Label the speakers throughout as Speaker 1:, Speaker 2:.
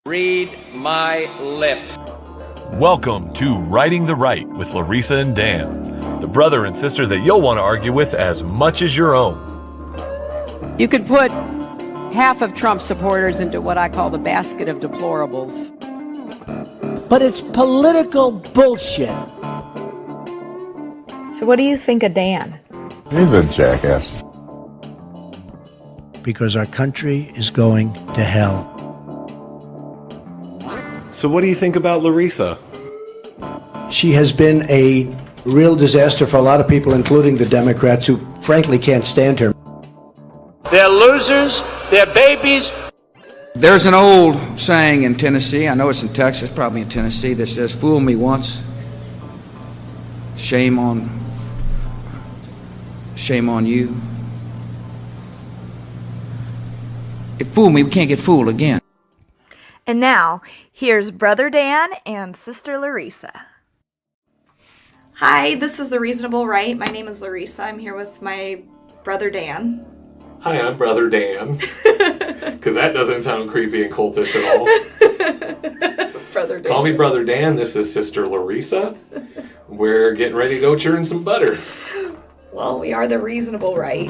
Speaker 1: Read my lips.
Speaker 2: Welcome to Righting the Right with Larissa and Dan, the brother and sister that you'll want to argue with as much as your own.
Speaker 3: You could put half of Trump supporters into what I call the basket of deplorables.
Speaker 4: But it's political bullshit.
Speaker 5: So what do you think of Dan?
Speaker 6: He's a jackass.
Speaker 4: Because our country is going to hell.
Speaker 7: So what do you think about Larissa?
Speaker 4: She has been a real disaster for a lot of people, including the Democrats, who frankly can't stand her.
Speaker 8: They're losers, they're babies.
Speaker 9: There's an old saying in Tennessee, I know it's in Texas, probably in Tennessee, that says, fool me once, shame on you. If fool me, we can't get fooled again.
Speaker 5: And now, here's Brother Dan and Sister Larissa.
Speaker 10: Hi, this is The Reasonable Right. My name is Larissa. I'm here with my brother Dan.
Speaker 7: Hi, I'm Brother Dan. Because that doesn't sound creepy and cultish at all.
Speaker 10: Brother Dan.
Speaker 7: Call me Brother Dan. This is Sister Larissa. We're getting ready to go churn some butter.
Speaker 10: Well, we are The Reasonable Right.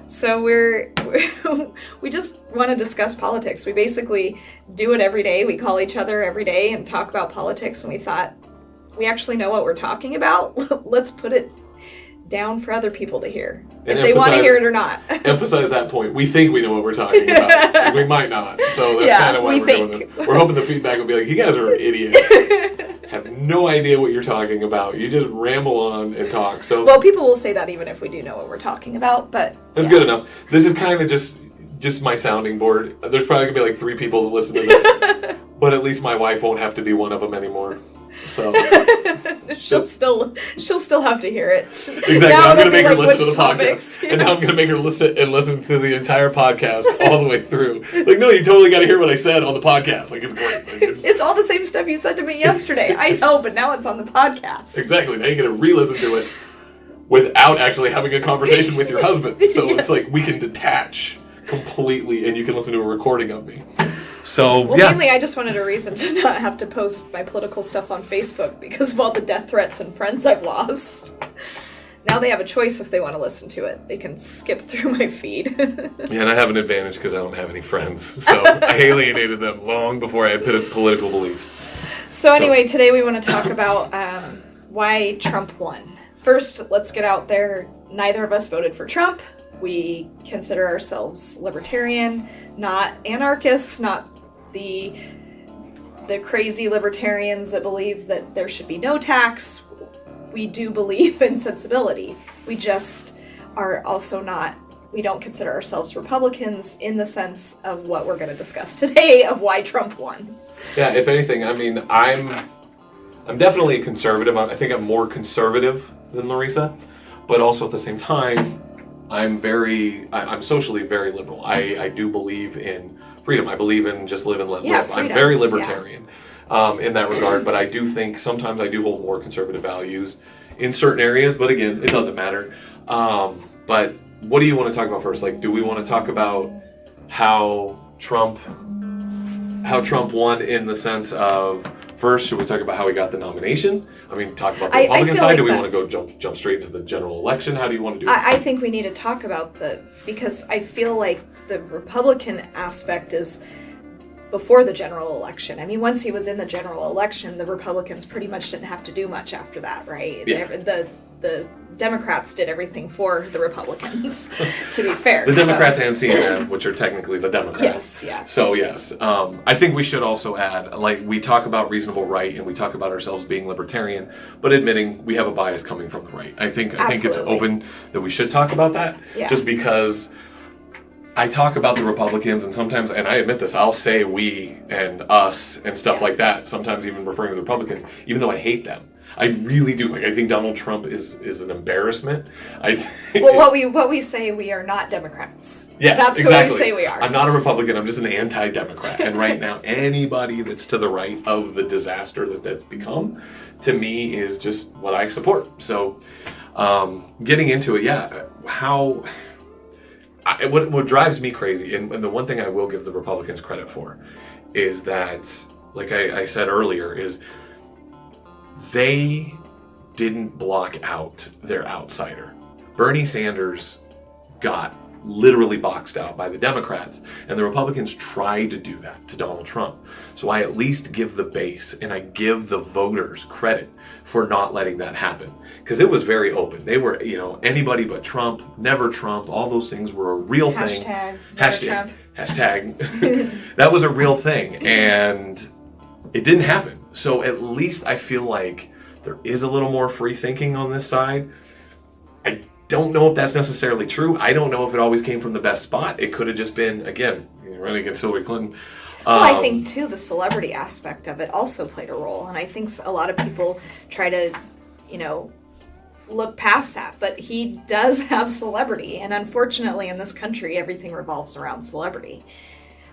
Speaker 10: So we just want to discuss politics. We basically do it every day. We call each other every day and talk about politics, and we thought we actually know what we're talking about. Let's put it down for other people to hear,
Speaker 7: and
Speaker 10: if they want to hear it or not.
Speaker 7: Emphasize that point. We think we know what we're talking about. We might not. So that's kind of why we're doing this. We're hoping the feedback will be like, you guys are idiots. Have no idea what you're talking about. You just ramble on and talk. So
Speaker 10: well, people will say that even if we do know what we're talking about, but
Speaker 7: that's good enough. This is kind of just my sounding board. There's probably gonna be like 3 people that listen to this, but at least my wife won't have to be one of them anymore. So
Speaker 10: she'll still have to hear it.
Speaker 7: Exactly. Now I'm gonna make her listen to the podcast, and now I'm gonna make her listen to the entire podcast all the way through. Like, no, you totally got to hear what I said on the podcast. Like, it's great. Like,
Speaker 10: it's all the same stuff you said to me yesterday. I know, but now it's on the podcast.
Speaker 7: Exactly. Now you got to re-listen to it without actually having a conversation with your husband. So It's like we can detach completely, and you can listen to a recording of me. So,
Speaker 10: mainly I just wanted a reason to not have to post my political stuff on Facebook because of all the death threats and friends I've lost. Now they have a choice if they want to listen to it. They can skip through my feed.
Speaker 7: Yeah, and I have an advantage because I don't have any friends. So I alienated them long before I had political beliefs.
Speaker 10: So anyway, today we want to talk about why Trump won. First, let's get out there. Neither of us voted for Trump. We consider ourselves libertarian, not anarchists, not the crazy libertarians that believe that there should be no tax. We do believe in sensibility. We just are also not, we don't consider ourselves Republicans in the sense of what we're going to discuss today of why Trump won.
Speaker 7: Yeah, if anything, I mean, I'm definitely a conservative. I think I'm more conservative than Larissa, but also at the same time, I'm socially very liberal. I do believe in freedom. I believe in just live and let live. I'm very libertarian in that regard, but I do think sometimes I do hold more conservative values in certain areas, but again, it doesn't matter. But what do you want to talk about first? Like, do we want to talk about how Trump won in the sense of, first, should we talk about how he got the nomination? I mean, talk about the Republican side. Do we want to go jump straight into the general election? How do you want to do it?
Speaker 10: I think we need to talk about because I feel like the Republican aspect is before the general election. I mean, once he was in the general election, the Republicans pretty much didn't have to do much after that, right?
Speaker 7: Yeah.
Speaker 10: The Democrats did everything for the Republicans, to be fair.
Speaker 7: The Democrats and CNN, which are technically the Democrats.
Speaker 10: Yes, yeah.
Speaker 7: So, yes. I think we should also add, like, we talk about reasonable right, and we talk about ourselves being libertarian, but admitting we have a bias coming from the right. I think it's open that we should talk about that, just because I talk about the Republicans, and sometimes, and I admit this, I'll say we and us and stuff like that, sometimes even referring to the Republicans, even though I hate them. I really do. Like, I think Donald Trump is an embarrassment.
Speaker 10: Well, what we say, we are not Democrats.
Speaker 7: Yes,
Speaker 10: that's
Speaker 7: exactly.
Speaker 10: What we say we are.
Speaker 7: I'm not a Republican. I'm just an anti-Democrat. And right now, anybody that's to the right of the disaster that's become, to me, is just what I support. So, getting into it, what drives me crazy, and the one thing I will give the Republicans credit for, is that, like I said earlier, is they didn't block out their outsider. Bernie Sanders got literally boxed out by the Democrats, and the Republicans tried to do that to Donald Trump. So I at least give the base and I give the voters credit for not letting that happen, because it was very open. They were, anybody but Trump, never Trump, all those things were a real thing. Hashtag. That was a real thing, and it didn't happen. So at least I feel like there is a little more free thinking on this side. I don't know if that's necessarily true. I don't know if it always came from the best spot. It could have just been, again, running against Hillary Clinton.
Speaker 10: Well, I think, too, the celebrity aspect of it also played a role. And I think a lot of people try to, look past that. But he does have celebrity. And unfortunately, in this country, everything revolves around celebrity.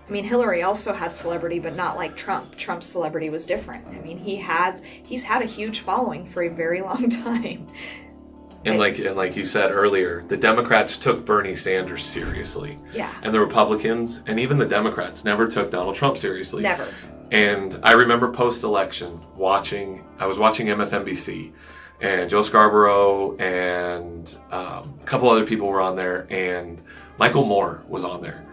Speaker 10: I mean, Hillary also had celebrity, but not like Trump. Trump's celebrity was different. I mean, he's had a huge following for a very long time.
Speaker 7: And like you said earlier, the Democrats took Bernie Sanders seriously.
Speaker 10: Yeah.
Speaker 7: And the Republicans, and even the Democrats, never took Donald Trump seriously.
Speaker 10: Never.
Speaker 7: And I remember post-election I was watching MSNBC, and Joe Scarborough and a couple other people were on there, and Michael Moore was on there.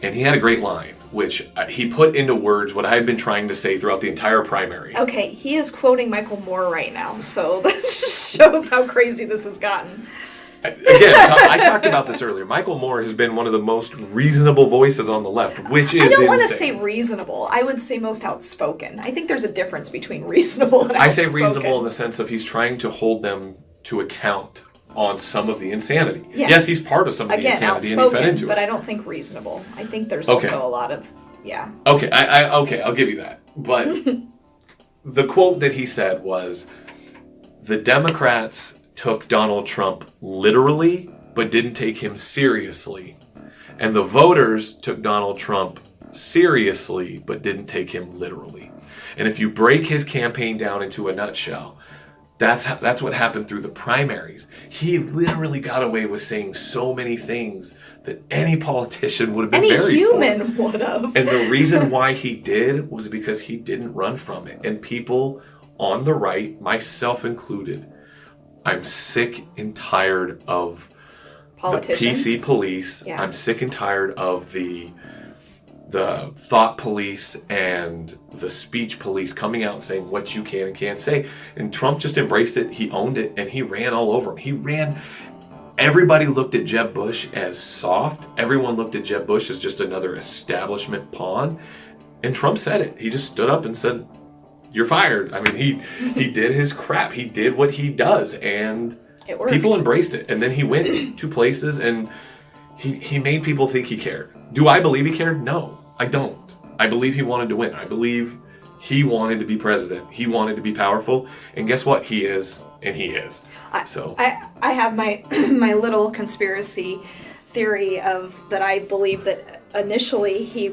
Speaker 7: And he had a great line, which he put into words what I had been trying to say throughout the entire primary.
Speaker 10: Okay, he is quoting Michael Moore right now, so that just shows how crazy this has gotten.
Speaker 7: Again, I talked about this earlier. Michael Moore has been one of the most reasonable voices on the left, which is
Speaker 10: I don't want to
Speaker 7: insane.
Speaker 10: say reasonable. I would say most outspoken. I think there's a difference between reasonable and outspoken.
Speaker 7: I say reasonable in the sense of he's trying to hold them to account on some of the insanity. Yes, he's part of some of the insanity, and he fed into
Speaker 10: but
Speaker 7: it.
Speaker 10: I don't think reasonable. I think there's also a lot of,
Speaker 7: Okay, I'll give you that. But the quote that he said was, the Democrats took Donald Trump literally, but didn't take him seriously. And the voters took Donald Trump seriously, but didn't take him literally. And if you break his campaign down into a nutshell, that's what happened through the primaries. He literally got away with saying so many things that any politician would have been buried for.
Speaker 10: Any human would have.
Speaker 7: And the reason why he did was because he didn't run from it. And people on the right, myself included, I'm sick and tired of
Speaker 10: politicians.
Speaker 7: The PC police.
Speaker 10: Yeah.
Speaker 7: I'm sick and tired of the thought police and the speech police coming out and saying what you can and can't say. And Trump just embraced it. He owned it, and he ran all over him. Everybody looked at Jeb Bush as soft. Everyone looked at Jeb Bush as just another establishment pawn. And Trump said it. He just stood up and said, "You're fired." I mean, he did his crap. He did what he does, and
Speaker 10: it worked.
Speaker 7: People embraced it. And then he went to places, and he made people think he cared. Do I believe he cared? No, I don't. I believe he wanted to win. I believe he wanted to be president. He wanted to be powerful. And guess what? He is, and he is.
Speaker 10: I have my my little conspiracy theory of that. I believe that initially he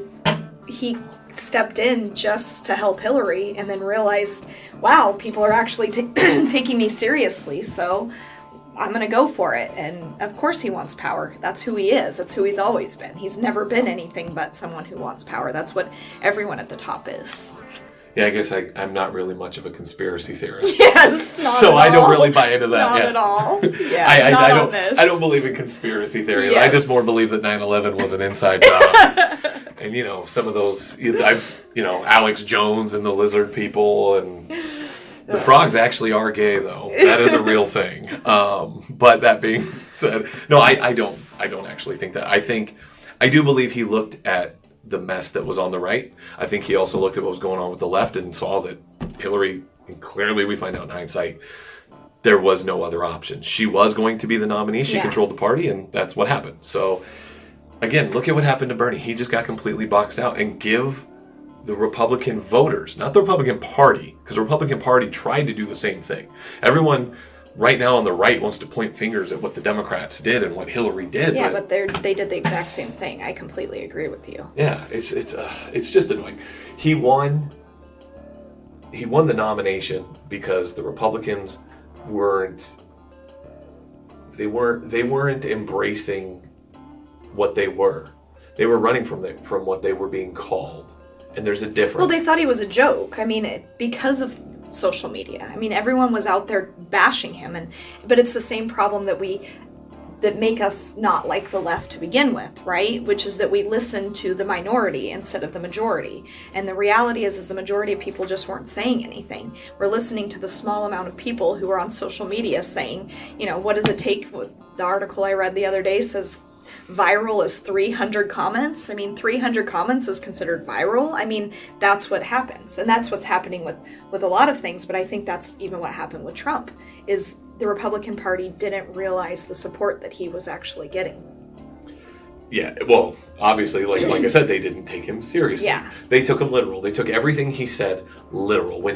Speaker 10: stepped in just to help Hillary, and then realized, wow, people are actually taking me seriously, so I'm going to go for it. And of course he wants power. That's who he is. That's who he's always been. He's never been anything but someone who wants power. That's what everyone at the top is.
Speaker 7: Yeah, I guess I'm not really much of a conspiracy theorist.
Speaker 10: Yes, not
Speaker 7: so
Speaker 10: at all.
Speaker 7: I don't really buy into that.
Speaker 10: Not
Speaker 7: yet.
Speaker 10: at all. Yeah, not on this.
Speaker 7: I don't believe in conspiracy theories.
Speaker 10: Yes.
Speaker 7: I just more believe that 9/11 was an inside job. And some of those, Alex Jones and the lizard people, and the frogs actually are gay, though. That is a real thing. But that being said, no, I don't actually think that. I do believe he looked at the mess that was on the right. I think he also looked at what was going on with the left and saw that Hillary, and clearly we find out in hindsight, there was no other option. She was going to be the nominee. She controlled the party, and that's what happened. So, again, look at what happened to Bernie. He just got completely boxed out. And give the Republican voters, not the Republican Party, because the Republican Party tried to do the same thing. Everyone right now on the right wants to point fingers at what the Democrats did and what Hillary did.
Speaker 10: Yeah, but they did the exact same thing. I completely agree with you.
Speaker 7: Yeah, it's just annoying. He won the nomination because the Republicans weren't embracing what they were. They were running from what they were being called. And there's a difference.
Speaker 10: Well, they thought he was a joke. I mean, because of social media. I mean, everyone was out there bashing him, but it's the same problem that make us not like the left to begin with, right? Which is that we listen to the minority instead of the majority. And the reality is the majority of people just weren't saying anything. We're listening to the small amount of people who are on social media saying, what does it take? The article I read the other day says viral is 300 comments. I mean, 300 comments is considered viral. I mean, that's what happens. And that's what's happening with a lot of things. But I think that's even what happened with Trump, is the Republican Party didn't realize the support that he was actually getting.
Speaker 7: Yeah, well, obviously, like I said, they didn't take him seriously.
Speaker 10: Yeah.
Speaker 7: They took him literal. They took everything he said literal. When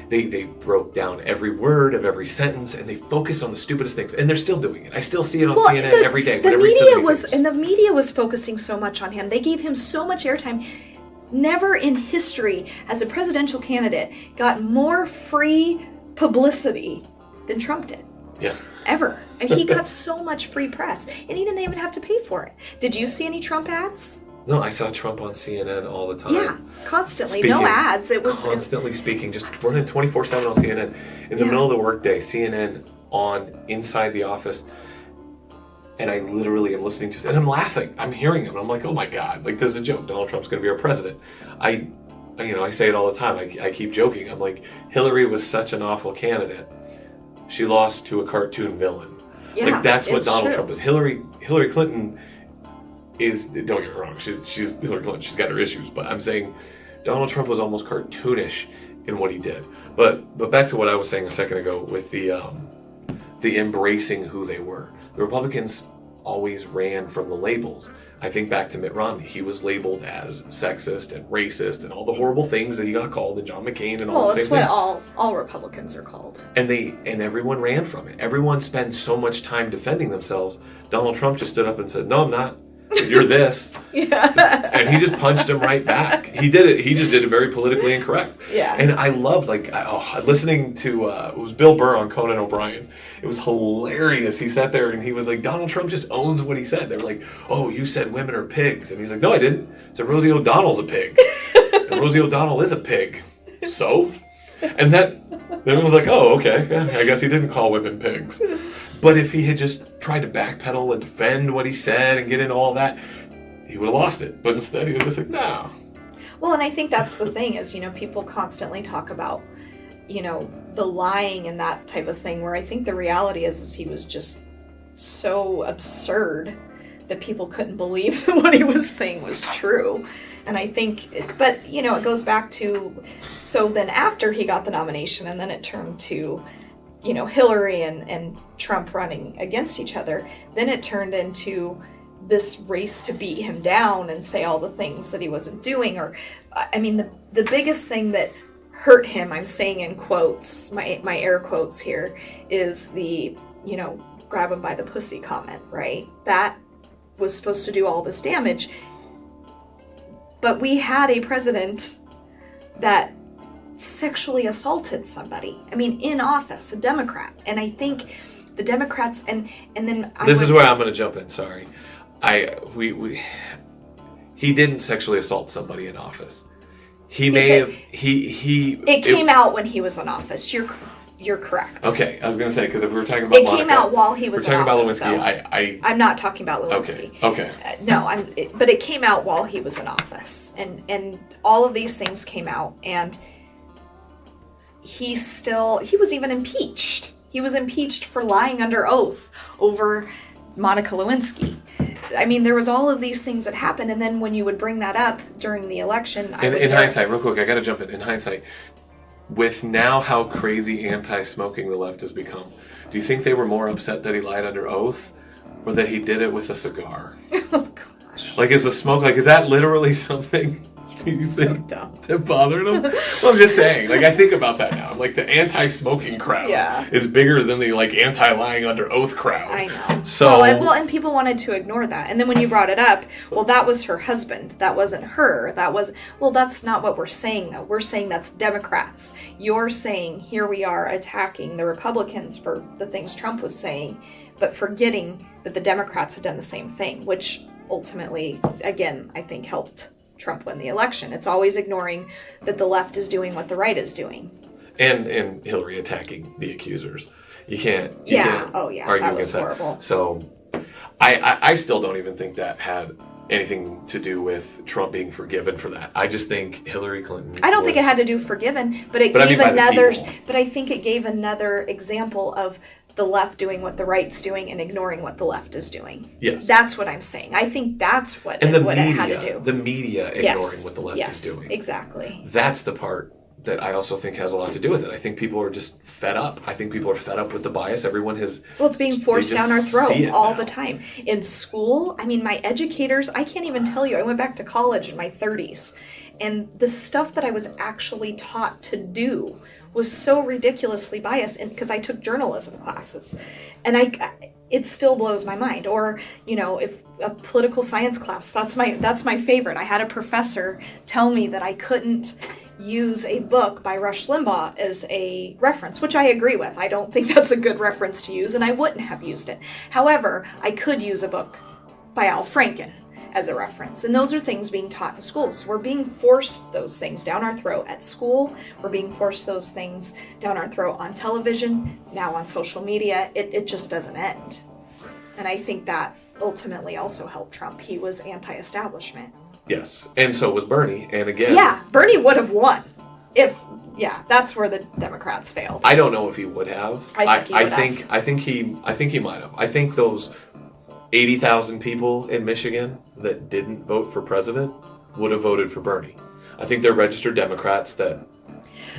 Speaker 7: they broke down every word of every sentence, and they focused on the stupidest things. And they're still doing it. I still see it on CNN every day.
Speaker 10: The media was focusing so much on him. They gave him so much airtime. Never in history has a presidential candidate got more free publicity than Trump did.
Speaker 7: Yeah.
Speaker 10: Ever. And he got so much free press, and he didn't even have to pay for it. Did you see any Trump ads?
Speaker 7: No, I saw Trump on CNN all the time.
Speaker 10: Yeah, constantly. No ads. It was
Speaker 7: constantly speaking, just running 24/7 on CNN. In the middle of the workday, CNN on inside the office, and I literally am listening to it, and I'm laughing. I'm hearing him, and I'm like, oh my God, like this is a joke. Donald Trump's going to be our president. I say it all the time. I keep joking. I'm like, Hillary was such an awful candidate. She lost to a cartoon villain.
Speaker 10: Yeah,
Speaker 7: like that's what Donald
Speaker 10: true.
Speaker 7: Trump is. Hillary Clinton is, don't get me wrong, she's Hillary Clinton. She's got her issues, but I'm saying Donald Trump was almost cartoonish in what he did. But back to what I was saying a second ago with the embracing who they were. The Republicans always ran from the labels. I think back to Mitt Romney. He was labeled as sexist and racist and all the horrible things that he got called, and John McCain and all the same things.
Speaker 10: Well, it's what all Republicans are called.
Speaker 7: And everyone ran from it. Everyone spent so much time defending themselves. Donald Trump just stood up and said, "No, I'm not. You're this."
Speaker 10: Yeah.
Speaker 7: And he just punched him right back. He did it. He just did it very politically incorrect.
Speaker 10: Yeah.
Speaker 7: And I loved, listening to, it was Bill Burr on Conan O'Brien. It was hilarious. He sat there and he was like, Donald Trump just owns what he said. They were like, oh, you said women are pigs. And he's like, no, I didn't. I said Rosie O'Donnell's a pig. And Rosie O'Donnell is a pig. So? And everyone was like, oh, okay. Yeah, I guess he didn't call women pigs. But if he had just tried to backpedal and defend what he said and get into all that, he would have lost it. But instead, he was just like, no.
Speaker 10: Well, and I think that's the thing is, people constantly talk about, the lying and that type of thing, where I think the reality is he was just so absurd that people couldn't believe that what he was saying was true. And I think, it goes back to, so then after he got the nomination and then it turned to, Hillary and Trump running against each other, then it turned into this race to beat him down and say all the things that he wasn't doing. Or, the biggest thing that hurt him, I'm saying in quotes, my air quotes here, is the, grab him by the pussy comment, right? That was supposed to do all this damage. But we had a president that sexually assaulted somebody. In office, a Democrat. And I think the Democrats and then
Speaker 7: this is where I'm going to jump in. Sorry, he didn't sexually assault somebody in office.
Speaker 10: It came out when he was in office. You're correct.
Speaker 7: Okay, I was going to say, because if we were talking about Monica,
Speaker 10: came out while he was in office.
Speaker 7: We're talking about Lewinsky.
Speaker 10: I'm not talking about Lewinsky.
Speaker 7: Okay.
Speaker 10: But it came out while he was in office, and all of these things came out, and he was even impeached. He was impeached for lying under oath over Monica Lewinsky. There was all of these things that happened, and then when you would bring that up during the election...
Speaker 7: In hindsight, real quick, I gotta jump in. In hindsight, with now how crazy anti-smoking the left has become, do you think they were more upset that he lied under oath, or that he did it with a cigar?
Speaker 10: Oh, gosh.
Speaker 7: Is the smoke, is that literally something...
Speaker 10: So dumb.
Speaker 7: That bothered him? Well, I'm just saying. I think about that now. The anti-smoking crowd is bigger than the anti-lying under oath crowd.
Speaker 10: I know.
Speaker 7: So
Speaker 10: and people wanted to ignore that. And then when you brought it up, well, that was her husband. That wasn't her. That's not what we're saying, though. We're saying that's Democrats. You're saying here we are attacking the Republicans for the things Trump was saying, but forgetting that the Democrats had done the same thing, which ultimately, again, I think helped Trump win the election. It's always ignoring that the left is doing what the right is doing.
Speaker 7: And Hillary attacking the accusers. You can't argue
Speaker 10: that was
Speaker 7: against
Speaker 10: horrible.
Speaker 7: that. So I still don't even think that had anything to do with Trump being forgiven for that. I just think Hillary Clinton.
Speaker 10: I don't think it had to do forgiven, but it gave another. But I think it gave another example of the left doing what the right's doing and ignoring what the left is doing.
Speaker 7: Yes,
Speaker 10: that's what I'm saying. I think that's what
Speaker 7: it
Speaker 10: had to do.
Speaker 7: The media ignoring what the left is doing.
Speaker 10: Exactly.
Speaker 7: That's the part that I also think has a lot to do with it. I think people are just fed up. I think people are fed up with the bias. Everyone has...
Speaker 10: Well, it's being forced down our throat all
Speaker 7: now.
Speaker 10: The time. In school, I mean, my educators, I can't even tell you. I went back to college in my 30s, and the stuff that I was actually taught to do was so ridiculously biased, and because I took journalism classes, and it still blows my mind. Or, if a political science class, that's my favorite. I had a professor tell me that I couldn't use a book by Rush Limbaugh as a reference, which I agree with. I don't think that's a good reference to use, and I wouldn't have used it. However, I could use a book by Al Franken as a reference, and those are things being taught in schools. So we're being forced those things down our throat at school. We're being forced those things down our throat on television, now on social media. It just doesn't end. And I think that ultimately also helped Trump. He was anti-establishment.
Speaker 7: Yes, and so was Bernie. And again,
Speaker 10: Bernie would have won that's where the Democrats failed.
Speaker 7: I don't know if he would have.
Speaker 10: I think
Speaker 7: he might have. I think those 80,000 people in Michigan that didn't vote for president would have voted for Bernie. I think they're registered Democrats that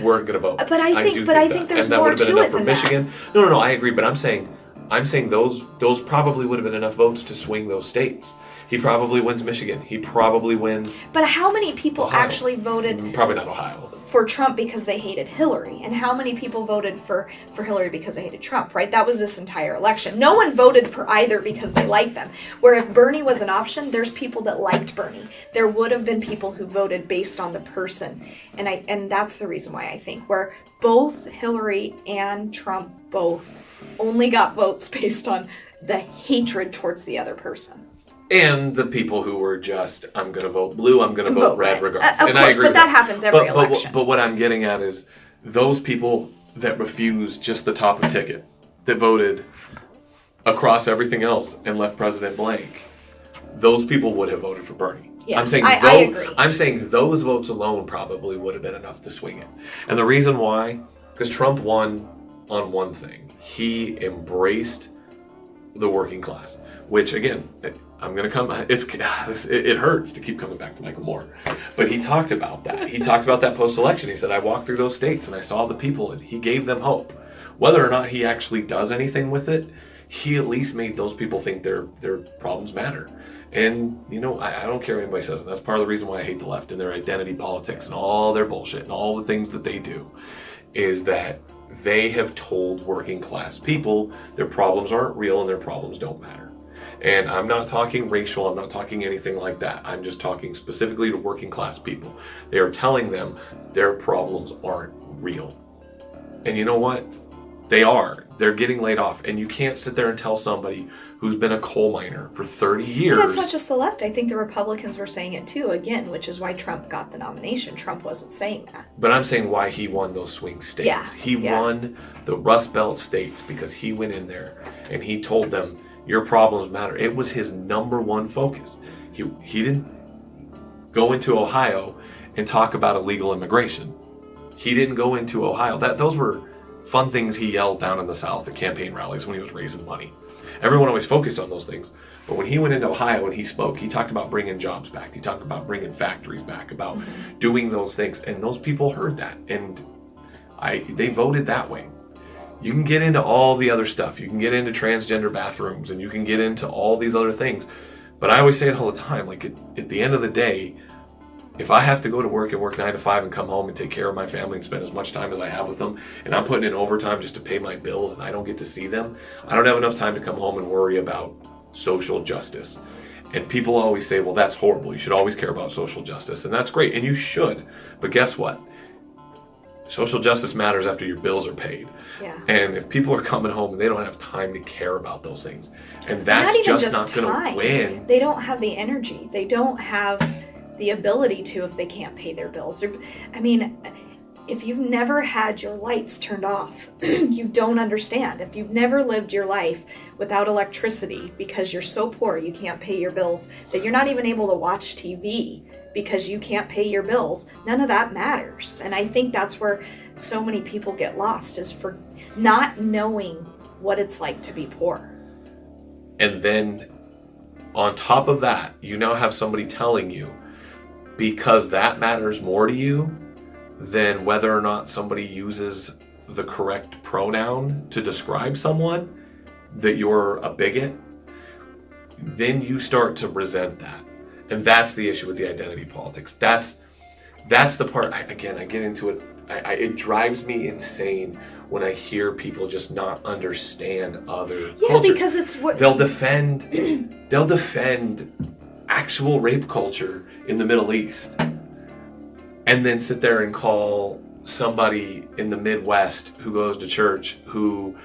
Speaker 7: weren't going to vote.
Speaker 10: But I think there's more to it than
Speaker 7: Michigan.
Speaker 10: that.
Speaker 7: No, I agree. But I'm saying those probably would have been enough votes to swing those states. He probably wins Michigan. He probably wins.
Speaker 10: But how many people
Speaker 7: Ohio.
Speaker 10: Actually voted?
Speaker 7: Probably not Ohio.
Speaker 10: For Trump because they hated Hillary, and how many people voted for Hillary because they hated Trump? Right? That was this entire election. No one voted for either because they liked them. Where if Bernie was an option, there's people that liked Bernie. There would have been people who voted based on the person, and that's the reason why I think where both Hillary and Trump both only got votes based on the hatred towards the other person.
Speaker 7: And the people who were just, I'm going to vote blue, I'm going to vote red regardless.
Speaker 10: Of
Speaker 7: and
Speaker 10: course,
Speaker 7: I agree
Speaker 10: but that happens every election.
Speaker 7: But what I'm getting at is those people that refused just the top of ticket, that voted across everything else and left President blank, those people would have voted for Bernie.
Speaker 10: Yeah,
Speaker 7: I
Speaker 10: agree.
Speaker 7: I'm saying those votes alone probably would have been enough to swing it. And the reason why, because Trump won on one thing. He embraced the working class, which again, I'm going to come, it hurts to keep coming back to Michael Moore, but he talked about that. He talked about that post-election. He said, I walked through those states and I saw the people and he gave them hope. Whether or not he actually does anything with it, he at least made those people think their problems matter. And, I don't care if anybody says it. That's part of the reason why I hate the left and their identity politics and all their bullshit and all the things that they do, is that they have told working class people their problems aren't real and their problems don't matter. And I'm not talking racial, I'm not talking anything like that. I'm just talking specifically to working class people. They are telling them their problems aren't real. And you know what? They are. They're getting laid off. And you can't sit there and tell somebody who's been a coal miner for 30 years.
Speaker 10: But that's not just the left. I think the Republicans were saying it too, again, which is why Trump got the nomination. Trump wasn't saying that.
Speaker 7: But I'm saying why he won those swing states.
Speaker 10: Yeah,
Speaker 7: He won the Rust Belt states because he went in there and he told them, your problems matter. It was his number one focus. He didn't go into Ohio and talk about illegal immigration. He didn't go into Ohio. Those were fun things he yelled down in the South at campaign rallies when he was raising money. Everyone always focused on those things. But when he went into Ohio and he spoke, he talked about bringing jobs back. He talked about bringing factories back, about doing those things. And those people heard that. And they voted that way. You can get into all the other stuff. You can get into transgender bathrooms and you can get into all these other things. But I always say it all the time, like at the end of the day, if I have to go to work and work 9 to 5 and come home and take care of my family and spend as much time as I have with them, and I'm putting in overtime just to pay my bills and I don't get to see them, I don't have enough time to come home and worry about social justice. And people always say, well, that's horrible. You should always care about social justice. And that's great. And you should. But guess what? Social justice matters after your bills are paid.
Speaker 10: Yeah.
Speaker 7: And if people are coming home and they don't have time to care about those things, and that's just not going to win.
Speaker 10: They don't have the energy. They don't have the ability to if they can't pay their bills. I mean, if you've never had your lights turned off, you don't understand. If you've never lived your life without electricity because you're so poor you can't pay your bills, that you're not even able to watch TV because you can't pay your bills, none of that matters. And I think that's where so many people get lost, is for not knowing what it's like to be poor.
Speaker 7: And then on top of that, you now have somebody telling you, because that matters more to you than whether or not somebody uses the correct pronoun to describe someone, that you're a bigot, then you start to resent that. And that's the issue with the identity politics. That's the part, I get into it. It drives me insane when I hear people just not understand other cultures.
Speaker 10: Because it's what
Speaker 7: they'll defend actual rape culture in the Middle East, and then sit there and call somebody in the Midwest who goes to church, who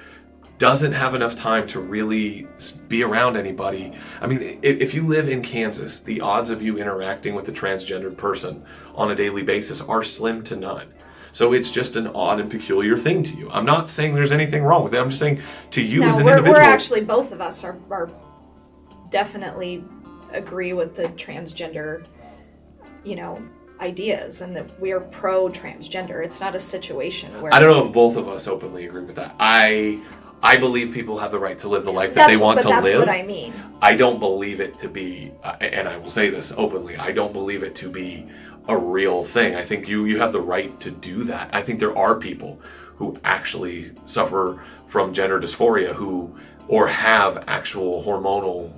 Speaker 7: doesn't have enough time to really be around anybody. I mean, if you live in Kansas, the odds of you interacting with a transgendered person on a daily basis are slim to none. So it's just an odd and peculiar thing to you. I'm not saying there's anything wrong with it. I'm just saying to you as an individual.
Speaker 10: We're actually, both of us are definitely agree with the transgender, ideas, and that we are pro-transgender. It's not a situation where...
Speaker 7: I don't know if both of us openly agree with that. I believe people have the right to live the life that they want to live.
Speaker 10: That's what I mean.
Speaker 7: I don't believe it to be, and I will say this openly, I don't believe it to be a real thing. I think you have the right to do that. I think there are people who actually suffer from gender dysphoria or have actual hormonal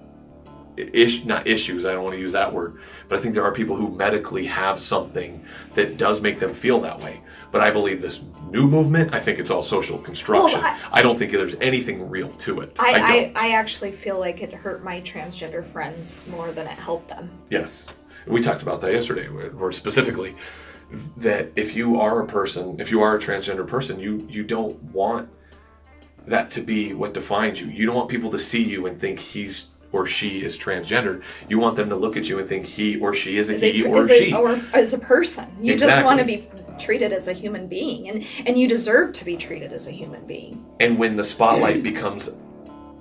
Speaker 7: not issues, I don't want to use that word, but I think there are people who medically have something that does make them feel that way. But I believe this new movement, I think it's all social construction. Well, I don't think there's anything real to it.
Speaker 10: I actually feel like it hurt my transgender friends more than it helped them.
Speaker 7: Yes. We talked about that yesterday, or specifically that if you are a transgender person, you don't want that to be what defines you. You don't want people to see you and think he's or she is transgendered. You want them to look at you and think he or she is a he or she.
Speaker 10: Or as a person. You
Speaker 7: Exactly.
Speaker 10: just want to be treated as a human being, and you deserve to be treated as a human being.
Speaker 7: And when the spotlight becomes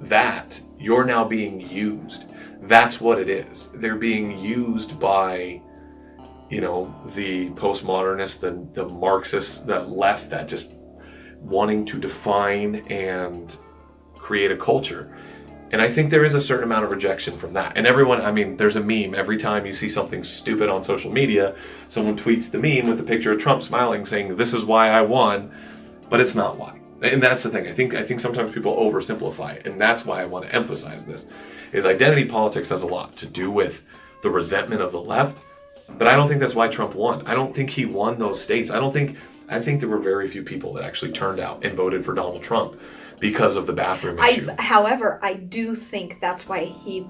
Speaker 7: that, you're now being used. That's what it is. They're being used by, the postmodernists, the Marxists, the left, that just wanting to define and create a culture. And I think there is a certain amount of rejection from that. And everyone, there's a meme. Every time you see something stupid on social media, someone tweets the meme with a picture of Trump smiling saying, "This is why I won," but it's not why. And that's the thing. I think sometimes people oversimplify it. And that's why I want to emphasize this, is identity politics has a lot to do with the resentment of the left. But I don't think that's why Trump won. I don't think he won those states. I think there were very few people that actually turned out and voted for Donald Trump because of the bathroom issue.
Speaker 10: However, I do think that's why he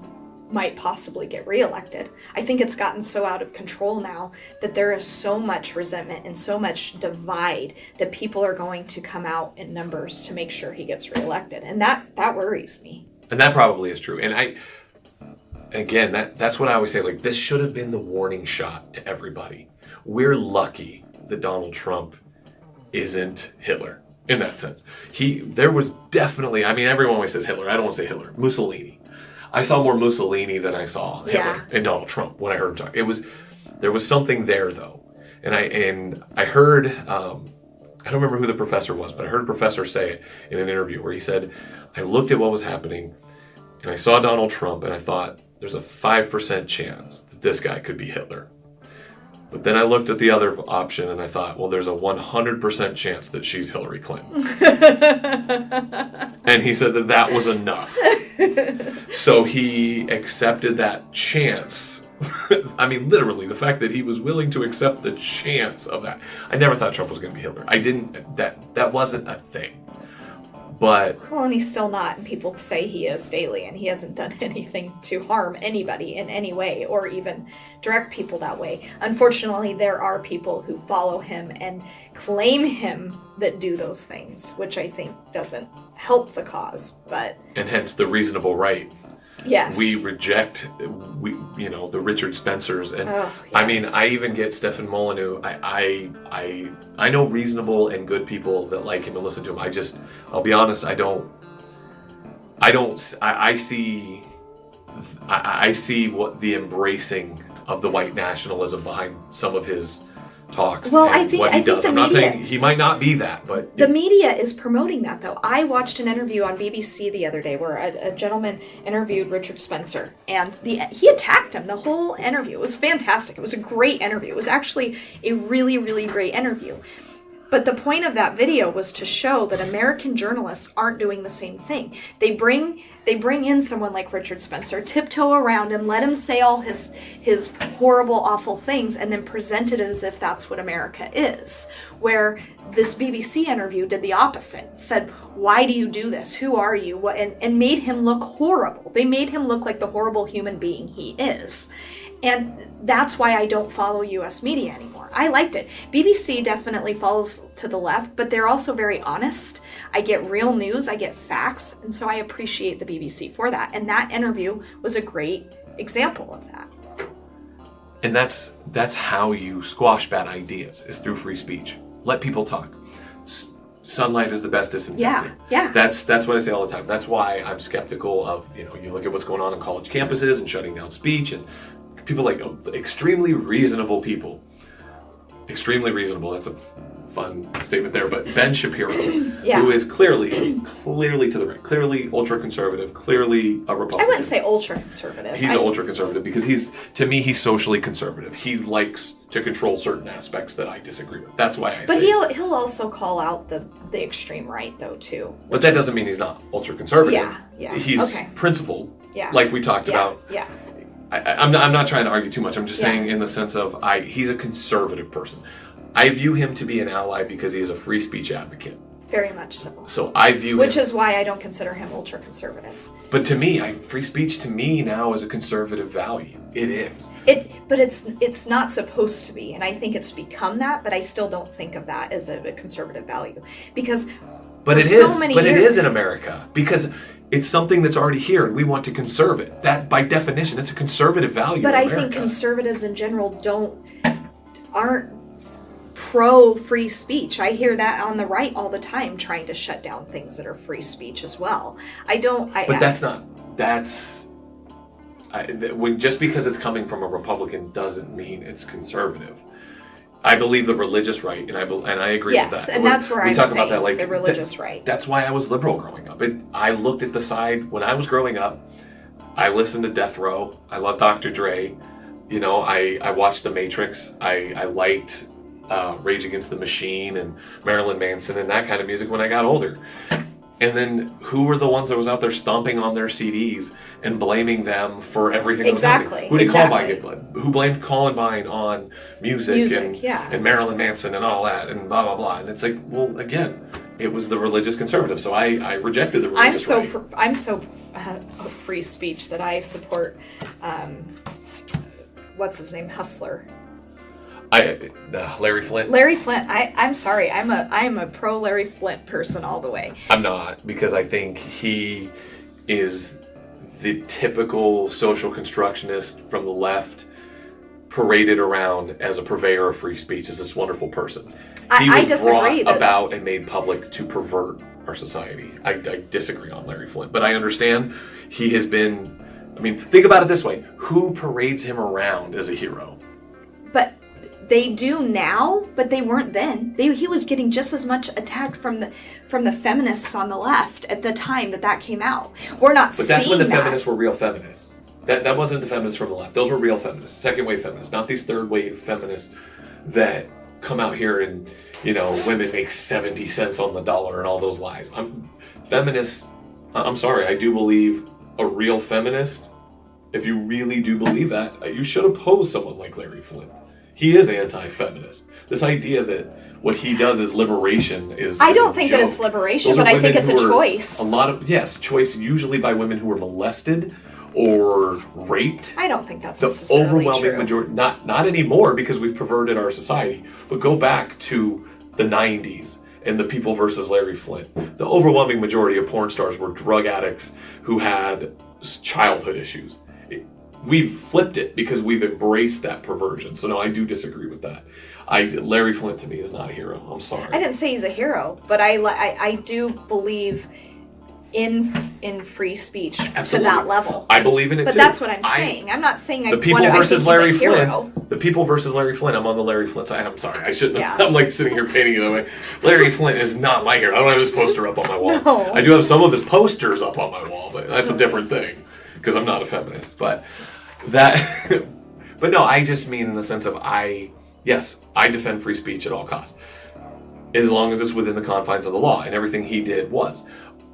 Speaker 10: might possibly get reelected. I think it's gotten so out of control now that there is so much resentment and so much divide that people are going to come out in numbers to make sure he gets reelected. And that worries me.
Speaker 7: And that probably is true. And that's what I always say, like, this should have been the warning shot to everybody. We're lucky that Donald Trump isn't Hitler. In that sense, there was definitely, everyone always says Hitler. I don't want to say Hitler. Mussolini. I saw more Mussolini than I saw Hitler and Donald Trump when I heard him talk. There was something there though, and I heard, I don't remember who the professor was, but I heard a professor say it in an interview where he said, "I looked at what was happening, and I saw Donald Trump, and I thought there's a 5% chance that this guy could be Hitler." But then I looked at the other option and I thought, well, there's a 100% chance that she's Hillary Clinton. And he said that was enough. So he accepted that chance. Literally, the fact that he was willing to accept the chance of that. I never thought Trump was going to be Hitler. That wasn't a thing. But
Speaker 10: well, and he's still not, and people say he is daily, and he hasn't done anything to harm anybody in any way or even direct people that way. Unfortunately, there are people who follow him and claim him that do those things, which I think doesn't help the cause. And
Speaker 7: hence the reasonable right
Speaker 10: Yes.
Speaker 7: We reject, the Richard Spencers, and
Speaker 10: Oh,
Speaker 7: I mean,
Speaker 10: yes.
Speaker 7: I even get Stefan Molyneux. I know reasonable and good people that like him and listen to him. I'll be honest, I see what the embracing of the white nationalism behind some of his talks.
Speaker 10: Well,
Speaker 7: and
Speaker 10: I think
Speaker 7: what he does.
Speaker 10: the
Speaker 7: I'm not
Speaker 10: media-
Speaker 7: saying he might not be that, but
Speaker 10: The media is promoting that, though. I watched an interview on BBC the other day where a gentleman interviewed Richard Spencer, and he attacked him the whole interview. It was fantastic. It was a great interview. It was actually a really, really great interview. But the point of that video was to show that American journalists aren't doing the same thing. They bring in someone like Richard Spencer, tiptoe around him, let him say all his horrible, awful things, and then present it as if that's what America is. Where this BBC interview did the opposite. Said, why do you do this? Who are you? And made him look horrible. They made him look like the horrible human being he is. And that's why I don't follow US media anymore. I liked it. BBC definitely falls to the left, but they're also very honest. I get real news, I get facts, and so I appreciate the BBC for that. And that interview was a great example of that.
Speaker 7: And that's how you squash bad ideas, is through free speech. Let people talk. Sunlight is the best disinfectant.
Speaker 10: Yeah.
Speaker 7: That's what I say all the time. That's why I'm skeptical of, you look at what's going on in college campuses and shutting down speech, and people like extremely reasonable people. Extremely reasonable. That's a fun statement there. But Ben Shapiro,
Speaker 10: Yeah.
Speaker 7: who is clearly to the right, clearly ultra-conservative, clearly a Republican.
Speaker 10: I wouldn't say ultra-conservative.
Speaker 7: He's an ultra-conservative because he's socially conservative. He likes to control certain aspects that I disagree with. That's why I
Speaker 10: But
Speaker 7: say.
Speaker 10: he'll also call out the extreme right, though, too.
Speaker 7: But that doesn't mean he's not ultra-conservative.
Speaker 10: Yeah,
Speaker 7: He's
Speaker 10: okay.
Speaker 7: principled,
Speaker 10: Yeah.
Speaker 7: like we talked about.
Speaker 10: Yeah.
Speaker 7: I'm not trying to argue too much. I'm just
Speaker 10: Yeah.
Speaker 7: saying in the sense of he's a conservative person. I view him to be an ally because he is a free speech advocate.
Speaker 10: Very much so.
Speaker 7: So I view
Speaker 10: Which
Speaker 7: him,
Speaker 10: is why I don't consider him ultra-conservative.
Speaker 7: But to me, free speech to me now is a conservative value. It is.
Speaker 10: But it's not supposed to be, and I think it's become that. But I still don't think of that as a conservative value because.
Speaker 7: But
Speaker 10: for
Speaker 7: it
Speaker 10: so
Speaker 7: is.
Speaker 10: many
Speaker 7: But it
Speaker 10: years-
Speaker 7: is in America because it's something that's already here, and we want to conserve it. That, by definition, it's a conservative value.
Speaker 10: But
Speaker 7: in
Speaker 10: I
Speaker 7: America.
Speaker 10: think conservatives in general aren't pro free speech. I hear that on the right all the time, trying to shut down things that are free speech as well.
Speaker 7: But that's not. Just because it's coming from a Republican doesn't mean it's conservative. I believe the religious right, and I agree with
Speaker 10: Yes,
Speaker 7: that.
Speaker 10: and that's where
Speaker 7: we
Speaker 10: I'm
Speaker 7: talk
Speaker 10: saying
Speaker 7: about that, like
Speaker 10: the religious right.
Speaker 7: That's why I was liberal growing up. I looked at the side when I was growing up. I listened to Death Row. I loved Dr. Dre. I watched The Matrix. I liked Rage Against the Machine and Marilyn Manson and that kind of music when I got older. And then who were the ones that was out there stomping on their CDs and blaming them for everything that was happening? Who did Columbine get blood? Who blamed Columbine on music and Marilyn Manson and all that and blah, blah, blah. And it's like, well, again, it was the religious conservative. So I rejected the religious right.
Speaker 10: I'm so free speech that I support, what's his name? Hustler.
Speaker 7: Larry Flynt.
Speaker 10: Larry Flynt. I'm sorry. I'm a pro Larry Flynt person all the way.
Speaker 7: I'm not, because I think he is the typical social constructionist from the left, paraded around as a purveyor of free speech, as this wonderful person. He was
Speaker 10: I disagree.
Speaker 7: brought about and made public to pervert our society. I disagree on Larry Flynt, but I understand he has been. I mean, think about it this way: who parades him around as a hero?
Speaker 10: But they do now, but they weren't then. He was getting just as much attack from the feminists on the left at the time that came out. We're not seeing that.
Speaker 7: But that's when the feminists were real feminists. That wasn't the feminists from the left. Those were real feminists, second wave feminists, not these third wave feminists that come out here and, women make 70 cents on the dollar and all those lies. I'm sorry, I do believe a real feminist, if you really do believe that, you should oppose someone like Larry Flynt. He is anti-feminist. This idea that what he does is liberation is
Speaker 10: I don't think that it's liberation, but I think it's a choice.
Speaker 7: Choice usually by women who were molested or raped.
Speaker 10: I don't think that's
Speaker 7: the
Speaker 10: necessarily
Speaker 7: overwhelming
Speaker 10: true.
Speaker 7: majority, not anymore because we've perverted our society, but go back to the 90s and the People versus Larry Flynt. The overwhelming majority of porn stars were drug addicts who had childhood issues. We've flipped it because we've embraced that perversion. So no, I do disagree with that. Larry Flynt to me is not a hero. I'm sorry.
Speaker 10: I didn't say he's a hero, but I do believe in free speech
Speaker 7: Absolutely.
Speaker 10: to that level.
Speaker 7: I believe in it
Speaker 10: but
Speaker 7: too.
Speaker 10: That's what I'm saying. I'm not saying
Speaker 7: the people versus Larry Flint.
Speaker 10: Hero.
Speaker 7: The people versus Larry Flint. I'm on the Larry Flint side. I'm sorry. I shouldn't have.
Speaker 10: Yeah.
Speaker 7: I'm like sitting here painting it that way. Larry Flint is not my hero. I don't have his poster up on my wall.
Speaker 10: No.
Speaker 7: I do have some of his posters up on my wall, but that's a different thing because I'm not a feminist. But that. But no, I just mean in the sense of yes, I defend free speech at all costs, as long as it's within the confines of the law, and everything he did was.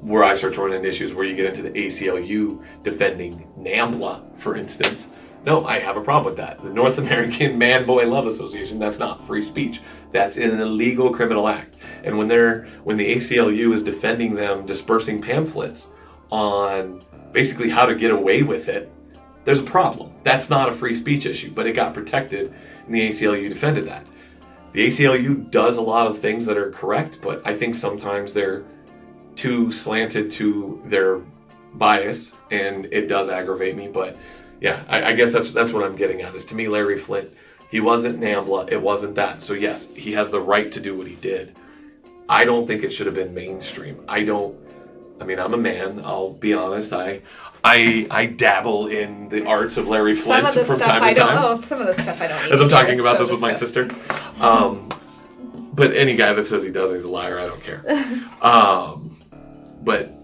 Speaker 7: Where I start to run into issues where you get into the ACLU defending NAMBLA, for instance. No, I have a problem with that. The North American Man-Boy Love Association, that's not free speech. That's an illegal criminal act. And when the ACLU is defending them dispersing pamphlets on basically how to get away with it, there's a problem. That's not a free speech issue, but it got protected and the ACLU defended that. The ACLU does a lot of things that are correct, but I think sometimes they're too slanted to their bias, and it does aggravate me. But yeah, I guess that's what I'm getting at. Is to me, Larry Flynt, he wasn't NAMBLA, it wasn't that. So yes, he has the right to do what he did. I don't think it should have been mainstream. I'm a man. I'll be honest. I dabble in the arts of Larry Flynt from time to time.
Speaker 10: Some of the stuff I don't.
Speaker 7: As I'm talking about this with my sister. But any guy that says he does, he's a liar. I don't care. But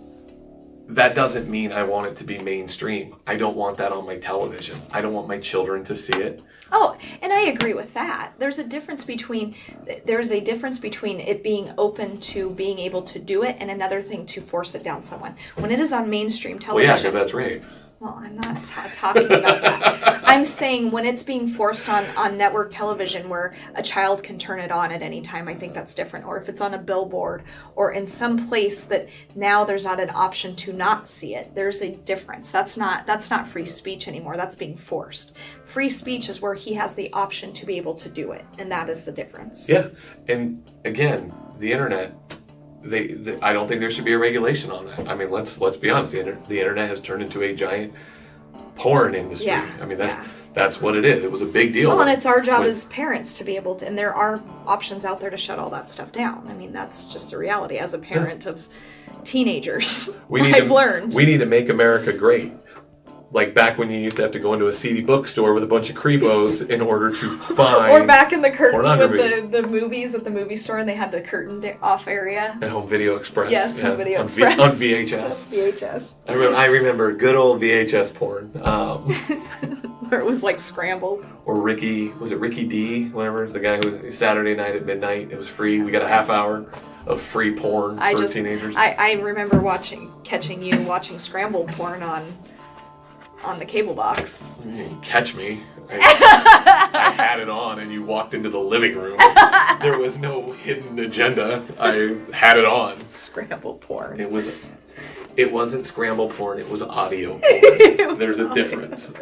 Speaker 7: that doesn't mean I want it to be mainstream. I don't want that on my television. I don't want my children to see it.
Speaker 10: Oh, and I agree with that. There's a difference between it being open to being able to do it and another thing to force it down someone. When it is on mainstream television.
Speaker 7: Well, yeah, because that's rape.
Speaker 10: Well, I'm not talking about that. I'm saying when it's being forced on network television where a child can turn it on at any time, I think that's different. Or if it's on a billboard or in some place that now there's not an option to not see it, there's a difference. That's not free speech anymore. That's being forced. Free speech is where he has the option to be able to do it, and that is the difference.
Speaker 7: Yeah, and again, the internet. I don't think there should be a regulation on that. I mean, let's be honest. The internet has turned into a giant porn industry.
Speaker 10: Yeah,
Speaker 7: I mean, that's what it is. It was a big deal.
Speaker 10: Well, and it's our job as parents to be able to, and there are options out there to shut all that stuff down. I mean, that's just the reality. As a parent of teenagers, I've learned. We need
Speaker 7: to make America great. Like back when you used to have to go into a seedy bookstore with a bunch of creepos in order to find.
Speaker 10: Or back in the curtain
Speaker 7: pornography.
Speaker 10: with the movies at the movie store, and they had the curtain off area.
Speaker 7: And Home Video Express.
Speaker 10: Yes, Home Video Express.
Speaker 7: On VHS.
Speaker 10: VHS.
Speaker 7: I remember good old VHS porn.
Speaker 10: Where it was like scrambled.
Speaker 7: Or Ricky D? Whatever. The guy who was Saturday night at midnight. It was free. We got a half hour of free porn for teenagers.
Speaker 10: I remember catching you watching scrambled porn on the cable box.
Speaker 7: You didn't catch me. I had it on and you walked into the living room. There was no hidden agenda. I had it on.
Speaker 10: Scrambled porn.
Speaker 7: It wasn't scrambled porn, it was audio porn. There's a difference.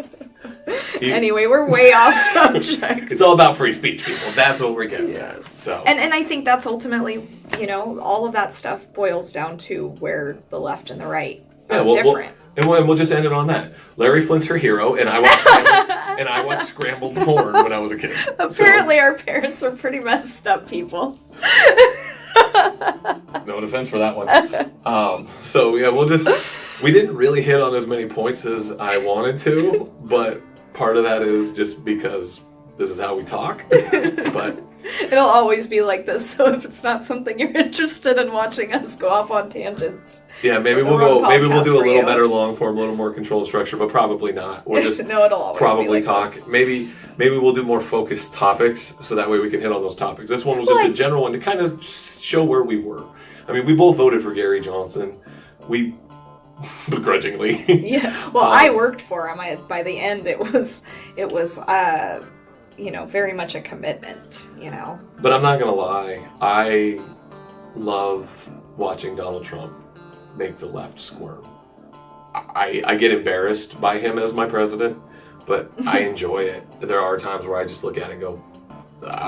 Speaker 10: Anyway, we're way off subject.
Speaker 7: It's all about free speech, people. That's what we're getting at. So.
Speaker 10: And I think that's ultimately, all of that stuff boils down to where the left and the right are different.
Speaker 7: And we'll just end it on that. Larry Flynt's her hero, and I watched scrambled porn when I was a kid.
Speaker 10: Apparently, our parents were pretty messed up people.
Speaker 7: No defense for that one. So yeah, we didn't really hit on as many points as I wanted to, but part of that is just because this is how we talk. But
Speaker 10: it'll always be like this. So if it's not something you're interested in watching us go off on tangents.
Speaker 7: Yeah, maybe we'll do a little better long form, a little more controlled structure, but probably not. We'll just
Speaker 10: no, it'll always
Speaker 7: probably
Speaker 10: be like
Speaker 7: talk.
Speaker 10: This.
Speaker 7: Maybe we'll do more focused topics so that way we can hit on those topics. This one was just a general one to kind of show where we were. I mean, we both voted for Gary Johnson. We begrudgingly.
Speaker 10: Yeah. Well, I worked for him. By the end, it was very much a commitment,
Speaker 7: But I'm not going to lie. I love watching Donald Trump make the left squirm. I get embarrassed by him as my president, but I enjoy it. There are times where I just look at it and go,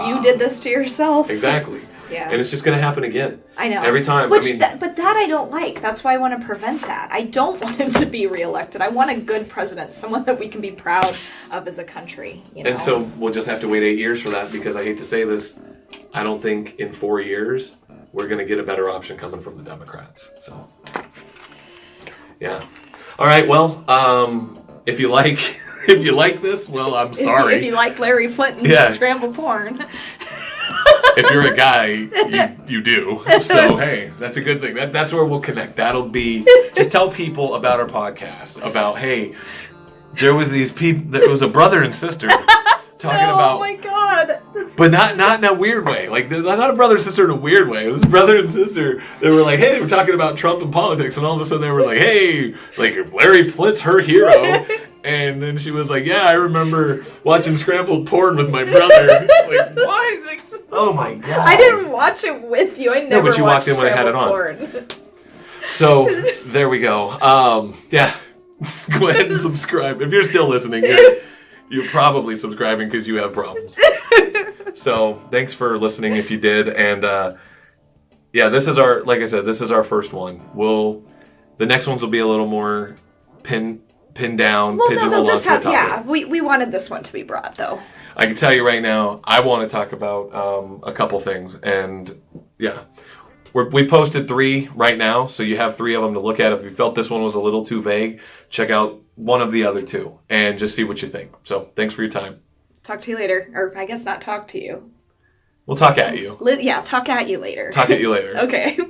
Speaker 10: you did this to yourself.
Speaker 7: Exactly.
Speaker 10: Yeah.
Speaker 7: And it's just going to happen again.
Speaker 10: I know.
Speaker 7: Every time.
Speaker 10: Which,
Speaker 7: I mean,
Speaker 10: but that I don't like. That's why I want to prevent that. I don't want him to be reelected. I want a good president, someone that we can be proud of as a country. You know?
Speaker 7: and so we'll just have to wait 8 years for that, because I hate to say this, I don't think in 4 years we're going to get a better option coming from the Democrats. So, yeah. All right. Well, if you like this, well, I'm sorry.
Speaker 10: If you like Larry Flinton scrambled porn.
Speaker 7: If you're a guy, you do. So hey, that's a good thing. That's where we'll connect. That'll be, just tell people about our podcast. About, hey, there was these people. There was a brother and sister talking about.
Speaker 10: Oh my God.
Speaker 7: But not in a weird way. Like, not a brother and sister in a weird way. It was brother and sister. They were like, hey, they were talking about Trump and politics, and all of a sudden they were like, hey, like Larry Flint's her hero. And then she was like, yeah, I remember watching scrambled porn with my brother. Like, what? Like, oh my God.
Speaker 10: I didn't watch it with you. I never
Speaker 7: but you walked in when I had it on.
Speaker 10: porn.
Speaker 7: So there we go. Yeah, go ahead and subscribe. If you're still listening, you're probably subscribing because you have problems. So thanks for listening if you did. And yeah, this is like I said, this is our first one. The next ones will be a little more pinned down.
Speaker 10: Well, no, they'll just have,
Speaker 7: yeah.
Speaker 10: We wanted this one to be brought, though.
Speaker 7: I can tell you right now, I want to talk about a couple things. And yeah, we posted 3 right now, so you have 3 of them to look at. If you felt this one was a little too vague, check out one of the other 2 and just see what you think. So thanks for your time.
Speaker 10: Talk to you later. Or I guess not talk to you.
Speaker 7: We'll talk at you.
Speaker 10: Yeah, talk at you later.
Speaker 7: Talk at you later.
Speaker 10: Okay.